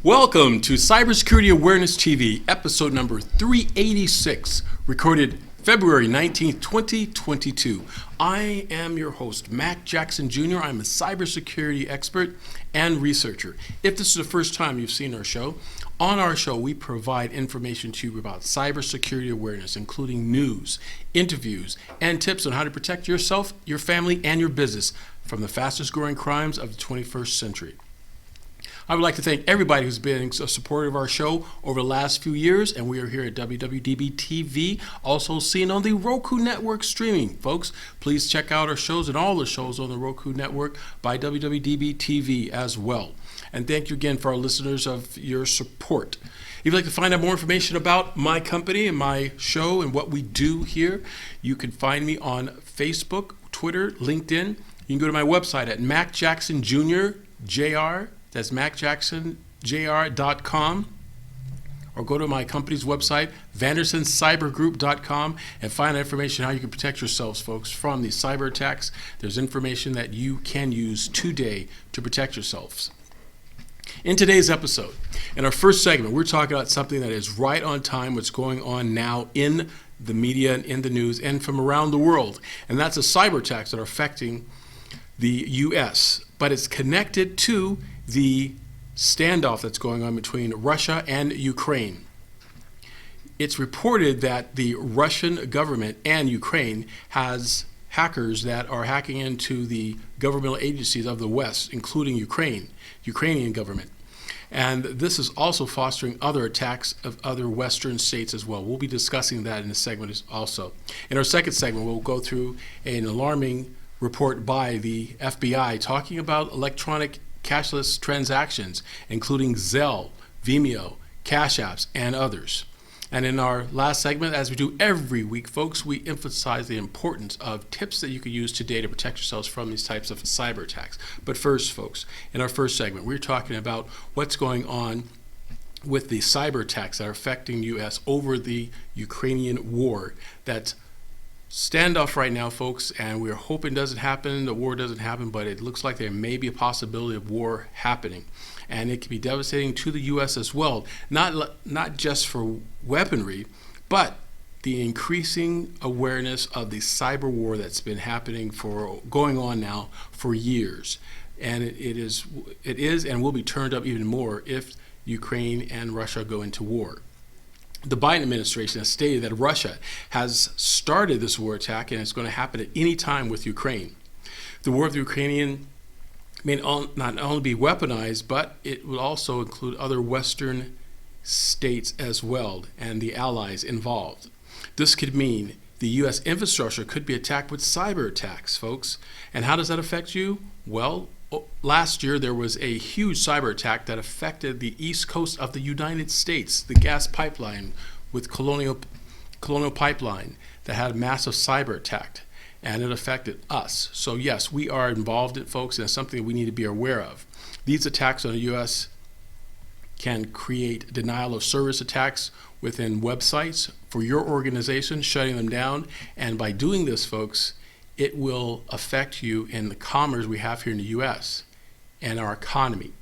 Welcome to Cybersecurity Awareness TV, episode number 386, recorded February 19th, 2022. I am your host, Mac Jackson Jr. I'm a cybersecurity expert and researcher. If this is the first time you've seen our show, on our show we provide information to you about cybersecurity awareness, including news, interviews, and tips on how to protect yourself, your family, and your business from the fastest growing crimes of the 21st century. I would like to thank everybody who's been a supporter of our show over the last few years, and we are here at WWDB TV, also seen on the Roku Network streaming. Folks, please check out our shows and all the shows on the Roku Network by WWDB TV as well. And thank you again for our listeners of your support. If you'd like to find out more information about my company and my show and what we do here, you can find me on Facebook, Twitter, LinkedIn. You can go to my website at macjacksonjr.jr. That's macjacksonjr.com, or go to my company's website, vandersoncybergroup.com, and find out information how you can protect yourselves, folks, from these cyber attacks. There's information that you can use today to protect yourselves. In today's episode, in our first segment, we're talking about something that is right on time, what's going on now in the media and in the news and from around the world, and that's the cyber attacks that are affecting the U.S., but it's connected to the standoff that's going on between Russia and Ukraine. It's reported that the Russian government and Ukraine has hackers that are hacking into the governmental agencies of the West, including Ukrainian government. And this is also fostering other attacks of other Western states as well. We'll be discussing that in this segment also. In our second segment, we'll go through an alarming report by the FBI talking about electronic cashless transactions, including Zelle, Vimeo, Cash Apps, and others. And in our last segment, as we do every week, folks, we emphasize the importance of tips that you can use today to protect yourselves from these types of cyber attacks. But first, folks, in our first segment, we're talking about what's going on with the cyber attacks that are affecting the U.S. over the Ukrainian war. That's standoff right now, folks, and we're hoping it doesn't happen, the war doesn't happen, but it looks like there may be a possibility of war happening. And it can be devastating to the U.S. as well, not just for weaponry, but the increasing awareness of the cyber war that's been going on now for years. And it is and will be turned up even more if Ukraine and Russia go into war. The Biden administration has stated that Russia has started this war attack and it's going to happen at any time with Ukraine. The war of the Ukrainian may not only be weaponized, but it will also include other Western states as well and the allies involved. This could mean the U.S. infrastructure could be attacked with cyber attacks, folks. And how does that affect you? Well, last year there was a huge cyber attack that affected the east coast of the United States, the gas pipeline with Colonial Pipeline that had a massive cyber attack, and it affected us. So yes, we are involved in it, folks, and it's something we need to be aware of. These attacks on the U.S. can create denial of service attacks within websites for your organization, shutting them down, and by doing this, folks, it will affect you in the commerce we have here in the U.S. and our economy.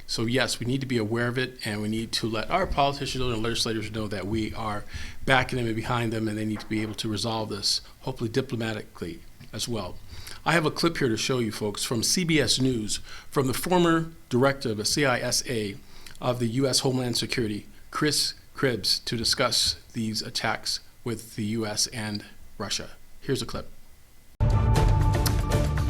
So yes, we need to be aware of it, and we need to let our politicians and legislators know that we are backing them and behind them, and they need to be able to resolve this, hopefully diplomatically as well. I have a clip here to show you, folks, from CBS News, from the former director of the CISA of the U.S. Homeland Security, Chris Krebs, to discuss these attacks with the U.S. and Russia. Here's a clip.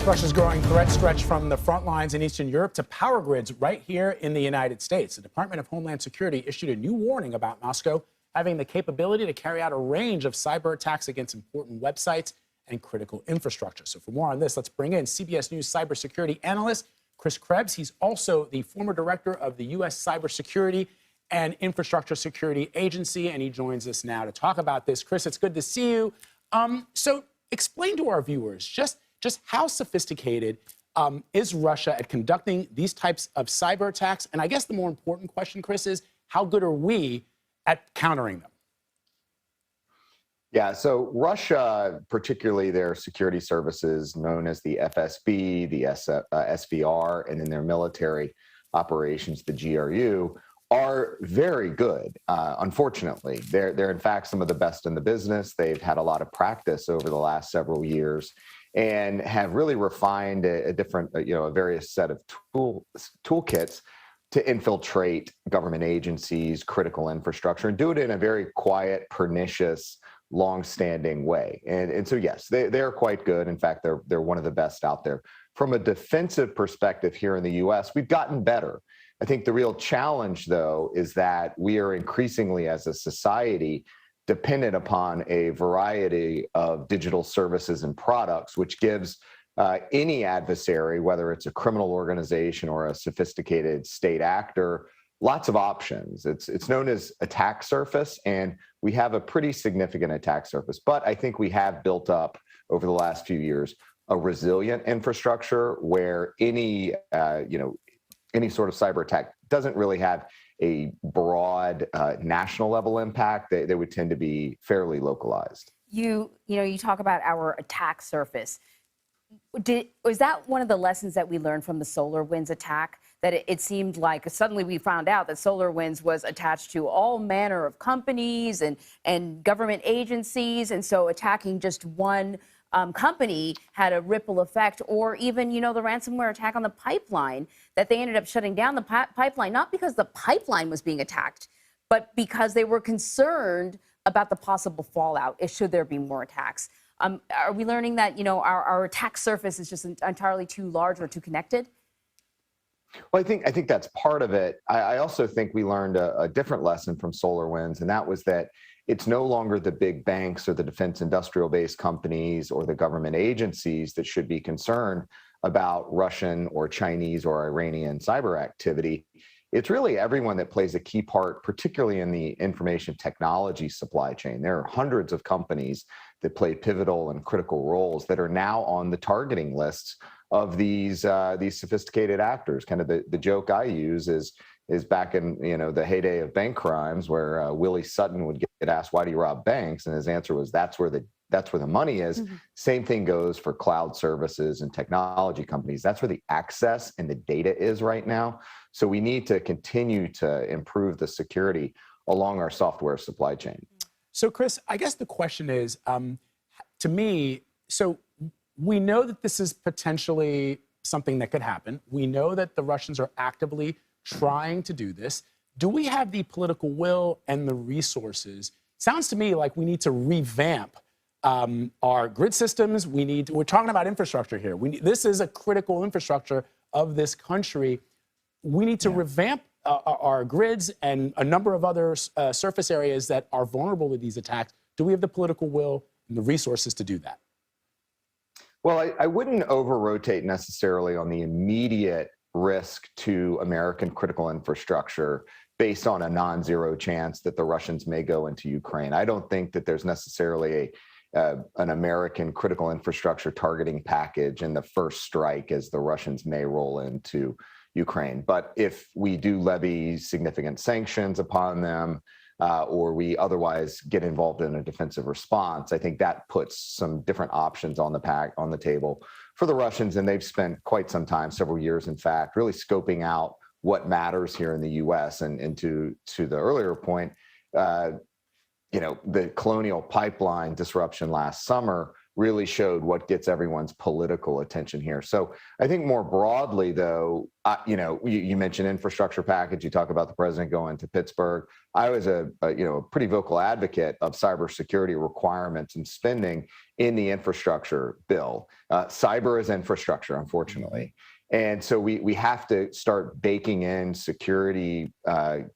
Russia's growing threat stretched from the front lines in Eastern Europe to power grids right here in the United States. The Department of Homeland Security issued a new warning about Moscow having the capability to carry out a range of cyber attacks against important websites and critical infrastructure. So for more on this, let's bring in CBS News cybersecurity analyst Chris Krebs. He's also the former director of the U.S. Cybersecurity and Infrastructure Security Agency, and he joins us now to talk about this. Chris, it's good to see you. So explain to our viewers just how sophisticated is Russia at conducting these types of cyber attacks? And I guess the more important question, Chris, is how good are we at countering them? Yeah, so Russia, particularly their security services known as the FSB, the SVR, and then their military operations, the GRU, are very good. Unfortunately, they're in fact some of the best in the business. They've had a lot of practice over the last several years, and have really refined a different, a various set of toolkits to infiltrate government agencies, critical infrastructure, and do it in a very quiet, pernicious, long-standing way. And so, yes, they're quite good. In fact, they're one of the best out there. From a defensive perspective here in the U.S., we've gotten better. I think the real challenge, though, is that we are increasingly, as a society, dependent upon a variety of digital services and products, which gives any adversary, whether it's a criminal organization or a sophisticated state actor, lots of options. It's known as attack surface, and we have a pretty significant attack surface. But I think we have built up over the last few years a resilient infrastructure where any sort of cyber attack doesn't really have a broad national level impact. They would tend to be fairly localized. You talk about our attack surface. Was that one of the lessons that we learned from the SolarWinds attack? That it seemed like suddenly we found out that SolarWinds was attached to all manner of companies and government agencies, and so attacking just one company had a ripple effect, or even, the ransomware attack on the pipeline, that they ended up shutting down the pipeline, not because the pipeline was being attacked, but because they were concerned about the possible fallout should there be more attacks. Are we learning that, our attack surface is just entirely too large or too connected? Well, I think that's part of it. I also think we learned a different lesson from SolarWinds, and that was that it's no longer the big banks or the defense industrial based companies or the government agencies that should be concerned about Russian or Chinese or Iranian cyber activity. It's really everyone that plays a key part, particularly in the information technology supply chain. There are hundreds of companies that play pivotal and critical roles that are now on the targeting lists of these sophisticated actors. Kind of the joke I use is back in the heyday of bank crimes, where Willie Sutton would get asked, "Why do you rob banks?" and his answer was, "That's where the money is." Mm-hmm. Same thing goes for cloud services and technology companies. That's where the access and the data is right now. So we need to continue to improve the security along our software supply chain. So, Chris, I guess the question is, to me, so we know that this is potentially something that could happen. We know that the Russians are actively trying to do this. Do we have the political will and the resources? Sounds to me like we need to revamp our grid systems. We're talking about infrastructure here. This is a critical infrastructure of this country. We need to revamp our grids and a number of other surface areas that are vulnerable to these attacks. Do we have the political will and the resources to do that? Well, I wouldn't over-rotate necessarily on the immediate risk to American critical infrastructure based on a non-zero chance that the Russians may go into Ukraine. I don't think that there's necessarily an American critical infrastructure targeting package in the first strike as the Russians may roll into Ukraine. But if we do levy significant sanctions upon them, or we otherwise get involved in a defensive response, I think that puts some different options on the table for the Russians. And they've spent quite some time, several years, in fact, really scoping out what matters here in the U.S. And to the earlier point, the Colonial Pipeline disruption last summer really showed what gets everyone's political attention here. So I think more broadly, though, you mentioned infrastructure package. You talk about the president going to Pittsburgh. I was a pretty vocal advocate of cybersecurity requirements and spending in the infrastructure bill. Cyber is infrastructure, unfortunately. And so we have to start baking in security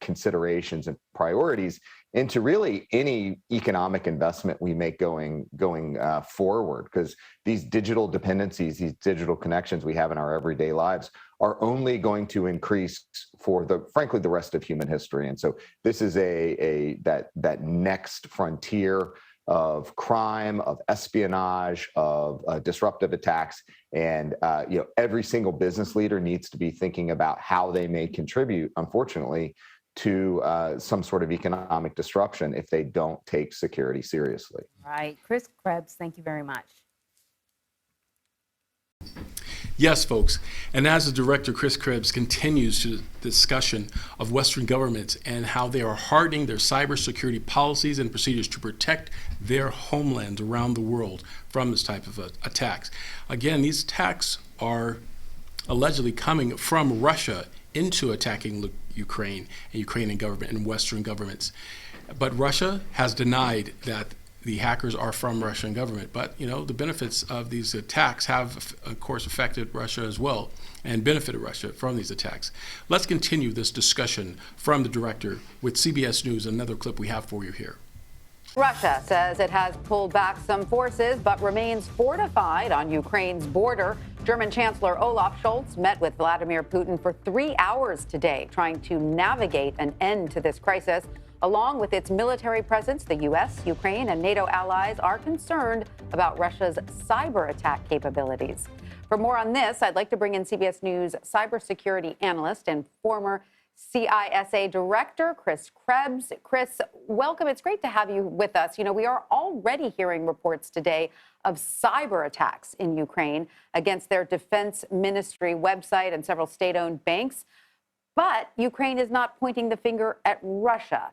considerations and priorities into really any economic investment we make going forward, because these digital dependencies, these digital connections we have in our everyday lives are only going to increase for frankly the rest of human history. And so this is that next frontier of crime, of espionage, of disruptive attacks, and every single business leader needs to be thinking about how they may contribute, unfortunately, to some sort of economic disruption if they don't take security seriously. Right. Chris Krebs, thank you very much. Yes, folks. And as the director, Chris Krebs, continues to the discussion of Western governments and how they are hardening their cybersecurity policies and procedures to protect their homelands around the world from this type of attacks. Again, these attacks are allegedly coming from Russia into attacking Ukraine and Ukrainian government and Western governments. But Russia has denied that the hackers are from Russian government. But, you know, the benefits of these attacks have, of course, affected Russia as well and benefited Russia from these attacks. Let's continue this discussion from the director with CBS News, another clip we have for you here. Russia says it has pulled back some forces but remains fortified on Ukraine's border. German Chancellor Olaf Scholz met with Vladimir Putin for 3 hours today, trying to navigate an end to this crisis. Along with its military presence, the U.S., Ukraine, and NATO allies are concerned about Russia's cyber attack capabilities. For more on this, I'd like to bring in CBS News cybersecurity analyst and former CISA director, Chris Krebs. Chris, welcome. It's great to have you with us. You know, we are already hearing reports today of cyber attacks in Ukraine against their defense ministry website and several state-owned banks. But Ukraine is not pointing the finger at Russia.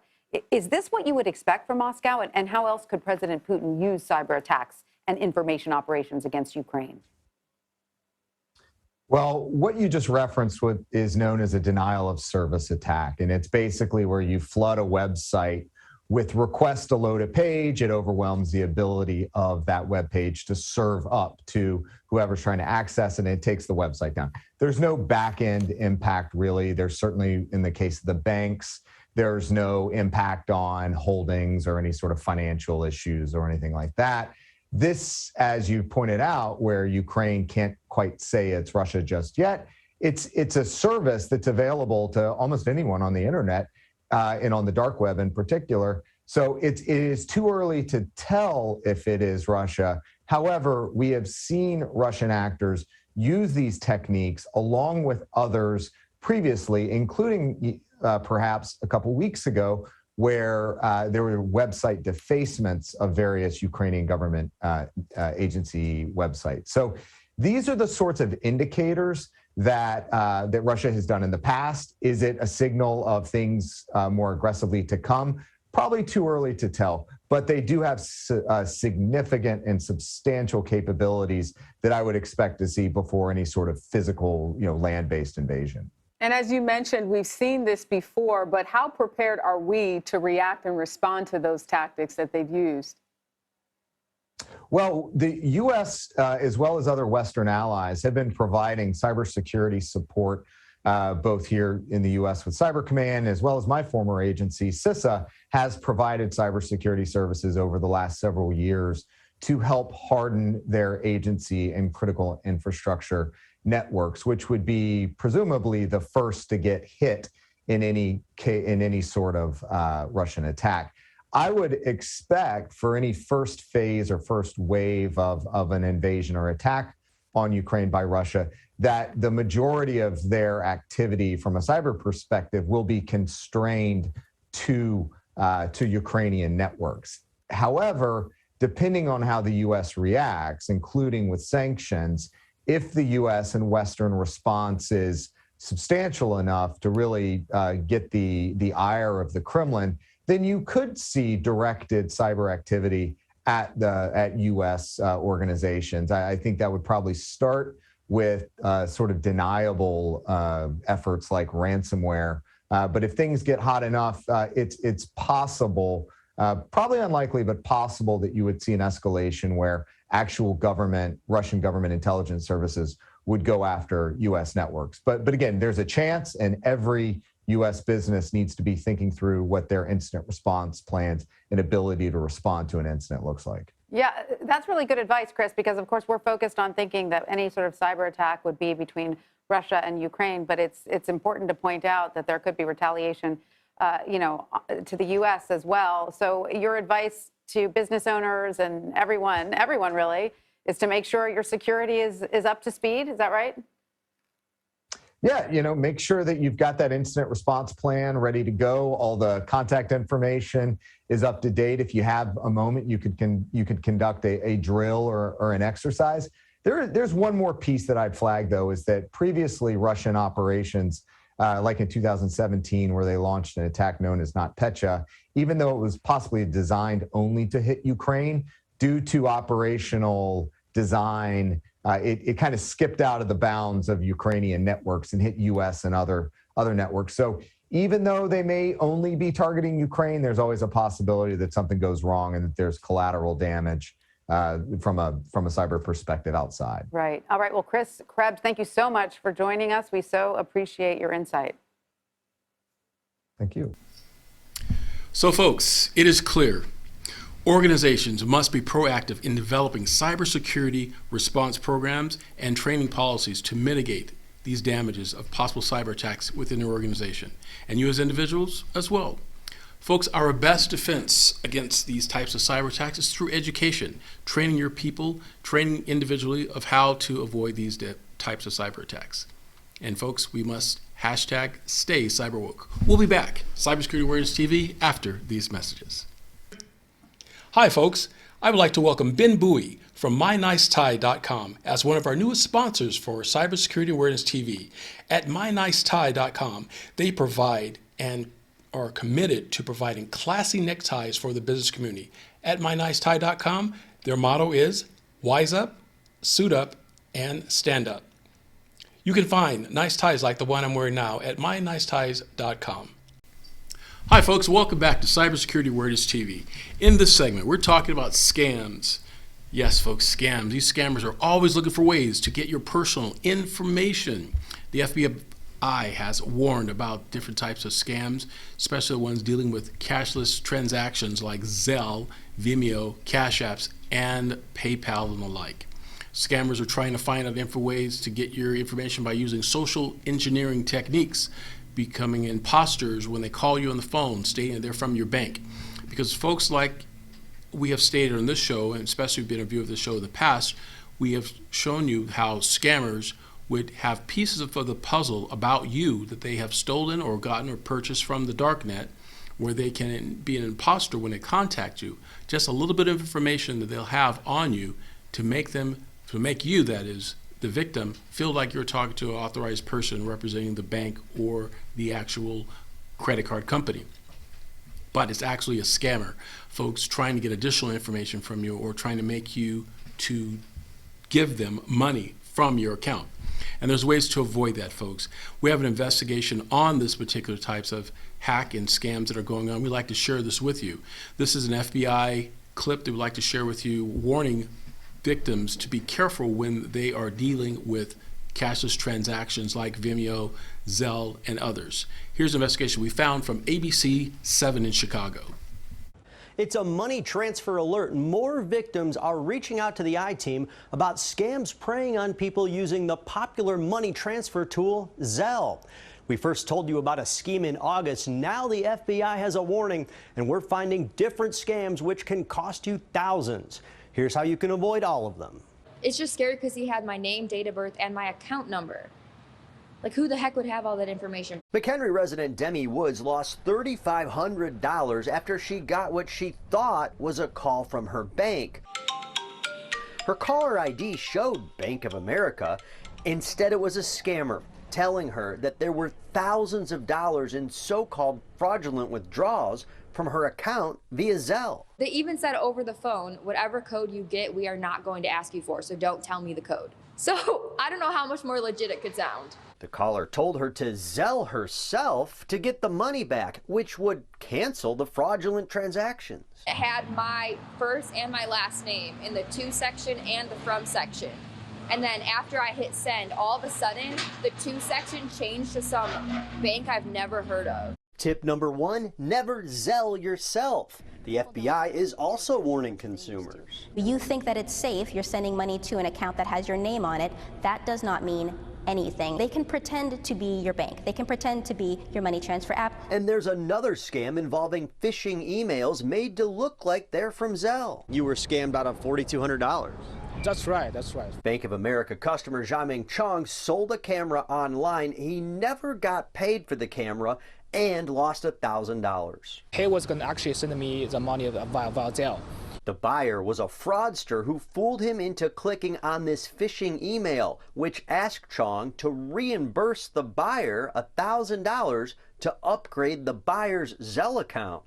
Is this what you would expect from Moscow? And how else could President Putin use cyber attacks and information operations against Ukraine? Well, what you just referenced is known as a denial of service attack. And it's basically where you flood a website with requests to load a page. It overwhelms the ability of that web page to serve up to whoever's trying to access it, and it takes the website down. There's no back-end impact, really. There's certainly, in the case of the banks, there's no impact on holdings or any sort of financial issues or anything like that. This, as you pointed out, where Ukraine can't quite say it's Russia just yet, it's a service that's available to almost anyone on the internet and on the dark web in particular. So it is too early to tell if it is Russia. However, we have seen Russian actors use these techniques along with others previously, including perhaps a couple weeks ago, where there were website defacements of various Ukrainian government agency websites. So these are the sorts of indicators that that Russia has done in the past. Is it a signal of things more aggressively to come? Probably too early to tell, but they do have significant and substantial capabilities that I would expect to see before any sort of physical, land-based invasion. And as you mentioned, we've seen this before, but how prepared are we to react and respond to those tactics that they've used? Well, the U.S., as well as other Western allies, have been providing cybersecurity support, both here in the U.S. with Cyber Command, as well as my former agency, CISA, has provided cybersecurity services over the last several years to help harden their agency and critical infrastructure networks, which would be presumably the first to get hit in any sort of Russian attack. I would expect for any first phase or first wave of an invasion or attack on Ukraine by Russia that the majority of their activity from a cyber perspective will be constrained to Ukrainian networks. However, depending on how the U.S. reacts, including with sanctions, if the U.S. and Western response is substantial enough to really get the ire of the Kremlin, then you could see directed cyber activity at U.S. organizations. I think that would probably start with sort of deniable efforts like ransomware. But if things get hot enough, it's possible, probably unlikely, but possible that you would see an escalation where actual Russian government intelligence services would go after U.S. networks. But again, there's a chance, and every U.S. business needs to be thinking through what their incident response plans and ability to respond to an incident looks like. Yeah, that's really good advice, Chris, because of course we're focused on thinking that any sort of cyber attack would be between Russia and Ukraine, but it's important to point out that there could be retaliation, to the U.S. as well. So your advice to business owners and everyone really, is to make sure your security is up to speed. Is that right? Yeah, make sure that you've got that incident response plan ready to go. All the contact information is up to date. If you have a moment, you could conduct a drill or an exercise. There's one more piece that I'd flag, though, is that previously Russian operations, like in 2017, where they launched an attack known as NotPetya, even though it was possibly designed only to hit Ukraine, due to operational design, it kind of skipped out of the bounds of Ukrainian networks and hit U.S. and other networks. So even though they may only be targeting Ukraine, there's always a possibility that something goes wrong and that there's collateral damage from a cyber perspective outside. Right. All right. Well, Chris Krebs, thank you so much for joining us. We so appreciate your insight. Thank you. So, folks, it is clear. Organizations must be proactive in developing cybersecurity response programs and training policies to mitigate these damages of possible cyber attacks within their organization, and you as individuals as well. Folks, our best defense against these types of cyber attacks is through education, training your people, training individually of how to avoid these types of cyber attacks. And folks, we must #stay cyberwoke. We'll be back, Cybersecurity Awareness TV, after these messages. Hi folks, I would like to welcome Ben Bowie from MyNiceTie.com as one of our newest sponsors for Cybersecurity Awareness TV. At MyNiceTie.com, they provide and are committed to providing classy neckties for the business community. At MyNiceTie.com, their motto is Wise Up, Suit Up, and Stand Up. You can find nice ties like the one I'm wearing now at MyNiceTies.com. Hi folks, welcome back to Cybersecurity Awareness TV. In this segment, we're talking about scams. Yes folks, scams. These scammers are always looking for ways to get your personal information. The FBI has warned about different types of scams, especially the ones dealing with cashless transactions like Zelle, Vimeo, Cash Apps, and PayPal and the like. Scammers are trying to find out different ways to get your information by using social engineering techniques, becoming imposters when they call you on the phone, stating that they're from your bank. Because folks, like we have stated on this show, and especially if you've been a viewer of this show in the past, we have shown you how scammers would have pieces of the puzzle about you that they have stolen or gotten or purchased from the darknet, where they can be an imposter when they contact you. Just a little bit of information that they'll have on you to make you, that is, the victim, feel like you're talking to an authorized person representing the bank or the actual credit card company. But it's actually a scammer, folks, trying to get additional information from you or trying to make you to give them money from your account. And there's ways to avoid that, folks. We have an investigation on this particular types of hack and scams that are going on. We'd like to share this with you. This is an FBI clip that we'd like to share with you, warning victims to be careful when they are dealing with cashless transactions like Vimeo, Zelle, and others. Here's an investigation we found from ABC 7 in Chicago. It's a money transfer alert. More victims are reaching out to the I-Team about scams preying on people using the popular money transfer tool Zelle. We first told you about a scheme in August. Now the FBI has a warning, and we're finding different scams which can cost you thousands. Here's how you can avoid all of them. It's just scary because he had my name, date of birth, and my account number. Like, who the heck would have all that information? McHenry resident Demi Woods lost $3,500 after she got what she thought was a call from her bank. Her caller ID showed Bank of America. Instead, it was a scammer telling her that there were thousands of dollars in so-called fraudulent withdrawals from her account via Zelle. They even said over the phone, whatever code you get, we are not going to ask you for, so don't tell me the code. So I don't know how much more legit it could sound. The caller told her to Zelle herself to get the money back, which would cancel the fraudulent transactions. It had my first and my last name in the to section and the from section. And then after I hit send, all of a sudden, the to section changed to some bank I've never heard of. Tip number 1, never Zelle yourself. The FBI is also warning consumers. You think that it's safe, you're sending money to an account that has your name on it. That does not mean anything. They can pretend to be your bank. They can pretend to be your money transfer app. And there's another scam involving phishing emails made to look like they're from Zelle. You were scammed out of $4,200. That's right, that's right. Bank of America customer Jiaming Chong sold a camera online. He never got paid for the camera and lost $1,000. He was going to actually send me the money via Zelle. The buyer was a fraudster who fooled him into clicking on this phishing email, which asked Chong to reimburse the buyer $1,000 to upgrade the buyer's Zelle account.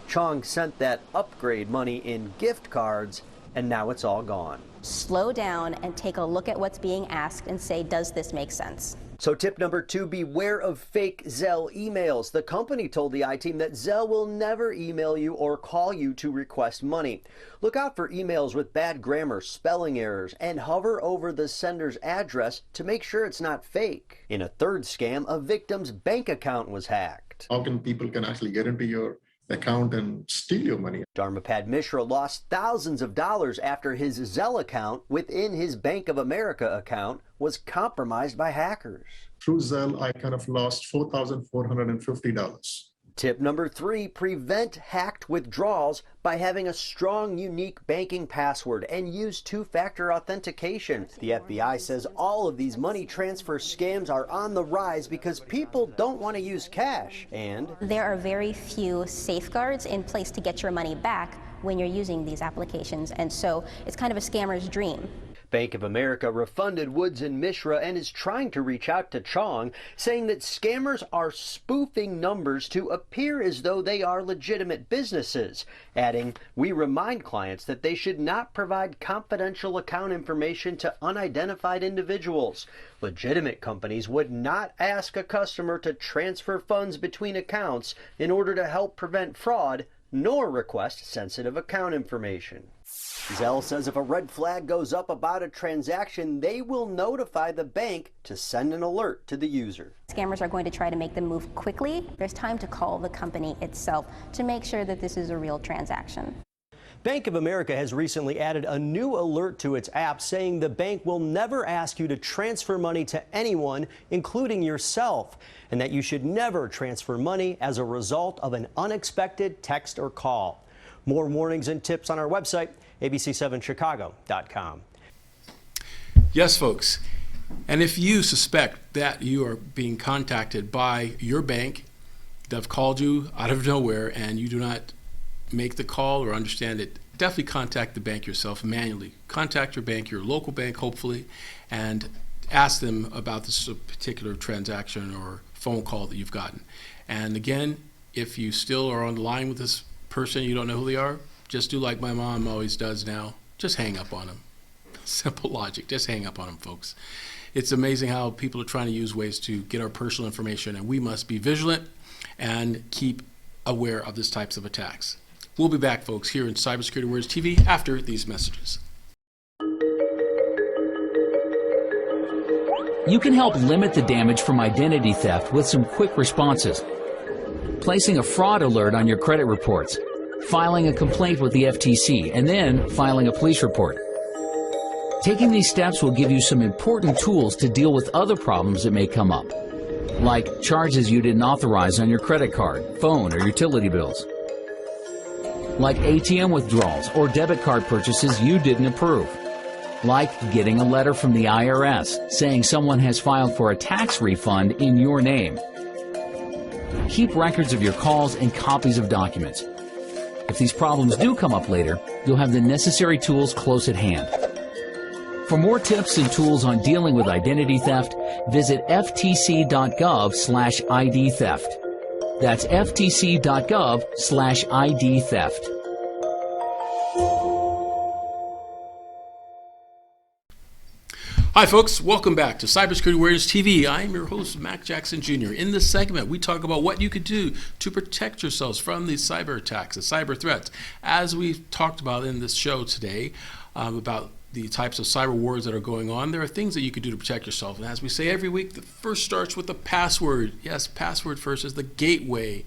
Chong sent that upgrade money in gift cards, and now it's all gone. Slow down and take a look at what's being asked and say, does this make sense? So tip number 2, beware of fake Zelle emails. The company told the I-Team that Zelle will never email you or call you to request money. Look out for emails with bad grammar, spelling errors, and hover over the sender's address to make sure it's not fake. In a third scam, a victim's bank account was hacked. How can people actually get into your account and steal your money? Dharmapad Mishra lost thousands of dollars after his Zelle account within his Bank of America account was compromised by hackers. Through Zelle, I kind of lost $4,450. Tip number 3, prevent hacked withdrawals by having a strong, unique banking password and use two-factor authentication. The FBI says all of these money transfer scams are on the rise because people don't want to use cash, and There are very few safeguards in place to get your money back when you're using these applications, and so it's kind of a scammer's dream. Bank of America refunded Woods and Mishra and is trying to reach out to Chong, saying that scammers are spoofing numbers to appear as though they are legitimate businesses, adding, "We remind clients that they should not provide confidential account information to unidentified individuals. Legitimate companies would not ask a customer to transfer funds between accounts in order to help prevent fraud, nor request sensitive account information." Zelle says if a red flag goes up about a transaction, they will notify the bank to send an alert to the user. Scammers are going to try to make them move quickly. There's time to call the company itself to make sure that this is a real transaction. Bank of America has recently added a new alert to its app saying the bank will never ask you to transfer money to anyone, including yourself, and that you should never transfer money as a result of an unexpected text or call. More warnings and tips on our website, abc7chicago.com. Yes, folks. And if you suspect that you are being contacted by your bank, they've called you out of nowhere and you do not make the call or understand it, definitely contact the bank yourself manually. Contact your bank, your local bank, hopefully, and ask them about this particular transaction or phone call that you've gotten. And again, if you still are on the line with this person, you don't know who they are, just do like my mom always does now. Just hang up on them. Simple logic. Just hang up on them, folks. It's amazing how people are trying to use ways to get our personal information, and we must be vigilant and keep aware of these types of attacks. We'll be back, folks, here in Cybersecurity Awareness TV after these messages. You can help limit the damage from identity theft with some quick responses. Placing a fraud alert on your credit reports, filing a complaint with the FTC, and then filing a police report. Taking these steps will give you some important tools to deal with other problems that may come up, like charges you didn't authorize on your credit card, phone, or utility bills, like ATM withdrawals or debit card purchases you didn't approve, like getting a letter from the IRS saying someone has filed for a tax refund in your name. Keep records of your calls and copies of documents. If these problems do come up later, you'll have the necessary tools close at hand. For more tips and tools on dealing with identity theft, visit ftc.gov/ID theft. That's ftc.gov/ID theft. Hi, folks. Welcome back to Cybersecurity Awareness TV. I'm your host, Mac Jackson Jr. In this segment, we talk about what you could do to protect yourselves from these cyber attacks, the cyber threats. As we've talked about in this show today, about the types of cyber wars that are going on, there are things that you could do to protect yourself. And as we say every week, the first starts with the password. Yes, password first is the gateway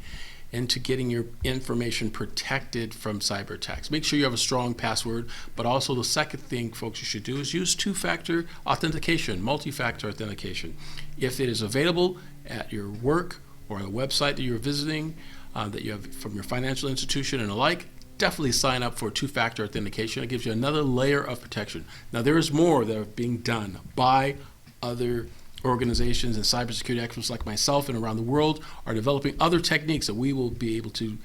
into getting your information protected from cyber attacks. Make sure you have a strong password, but also the second thing, folks, you should do is use two-factor authentication, multi-factor authentication. If it is available at your work or a website that you're visiting, that you have from your financial institution and the like, definitely sign up for two-factor authentication. It gives you another layer of protection. Now, there is more that are being done by other organizations, and cybersecurity experts like myself and around the world are developing other techniques that we will be able to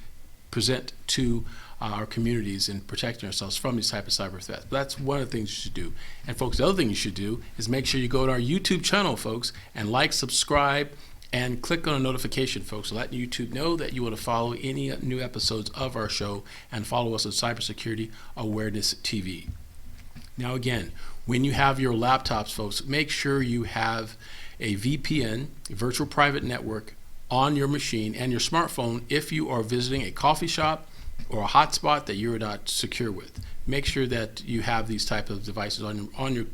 present to our communities in protecting ourselves from these type of cyber threats. That's one of the things you should do. And folks, the other thing you should do is make sure you go to our YouTube channel, folks, and like, subscribe, and click on a notification, folks, so let YouTube know that you want to follow any new episodes of our show, and follow us on Cybersecurity Awareness TV. Now again, when you have your laptops, folks, make sure you have a VPN, a virtual private network, on your machine and your smartphone if you are visiting a coffee shop or a hotspot that you're not secure with. Make sure that you have these type of devices on your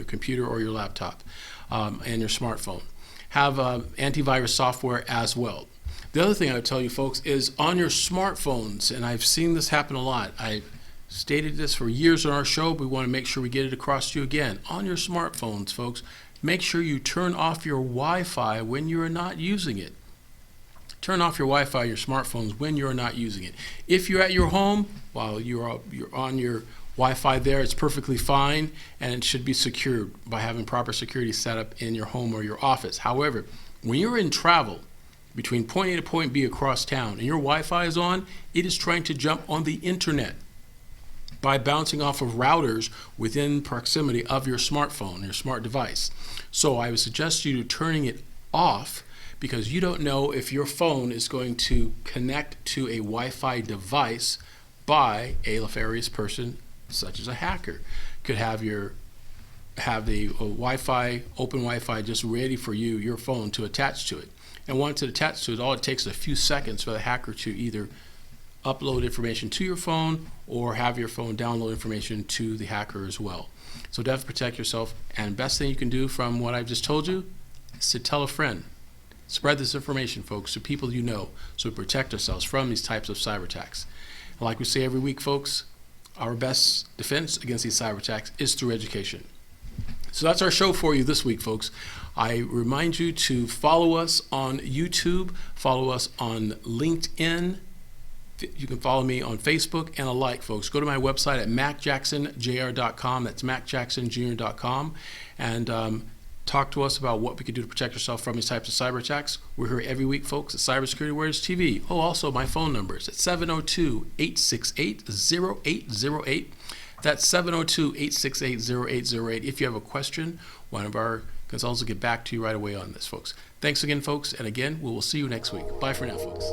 computer or your laptop and your smartphone. Have antivirus software as well. The other thing I would tell you, folks, is on your smartphones, and I've seen this happen a lot. I stated this for years on our show, but we want to make sure we get it across to you again. On your smartphones, folks, make sure you turn off your Wi-Fi when you're not using it. Turn off your Wi-Fi on your smartphones when you're not using it. If you're at your home, while you're on your Wi-Fi there, it's perfectly fine, and it should be secured by having proper security set up in your home or your office. However, when you're in travel between point A to point B across town and your Wi-Fi is on, it is trying to jump on the internet by bouncing off of routers within proximity of your smartphone, your smart device. So I would suggest you turning it off, because you don't know if your phone is going to connect to a Wi-Fi device by a nefarious person such as a hacker. Could have the Wi-Fi, open Wi-Fi just ready for you, your phone, to attach to it. And once it attaches to it, all it takes is a few seconds for the hacker to either upload information to your phone or have your phone download information to the hacker as well. So definitely protect yourself. And best thing you can do from what I've just told you is to tell a friend. Spread this information, folks, to people you know, so we protect ourselves from these types of cyber attacks. And like we say every week, folks, our best defense against these cyber attacks is through education. So that's our show for you this week, folks. I remind you to follow us on YouTube, follow us on LinkedIn. You can follow me on Facebook and alike, folks. Go to my website at macjacksonjr.com. That's macjacksonjr.com. And talk to us about what we can do to protect yourself from these types of cyber attacks. We're here every week, folks, at Cybersecurity Awareness TV. Oh, also, my phone number is at 702-868-0808. That's 702-868-0808. If you have a question, one of our consultants will get back to you right away on this, folks. Thanks again, folks, and again, we will see you next week. Bye for now, folks.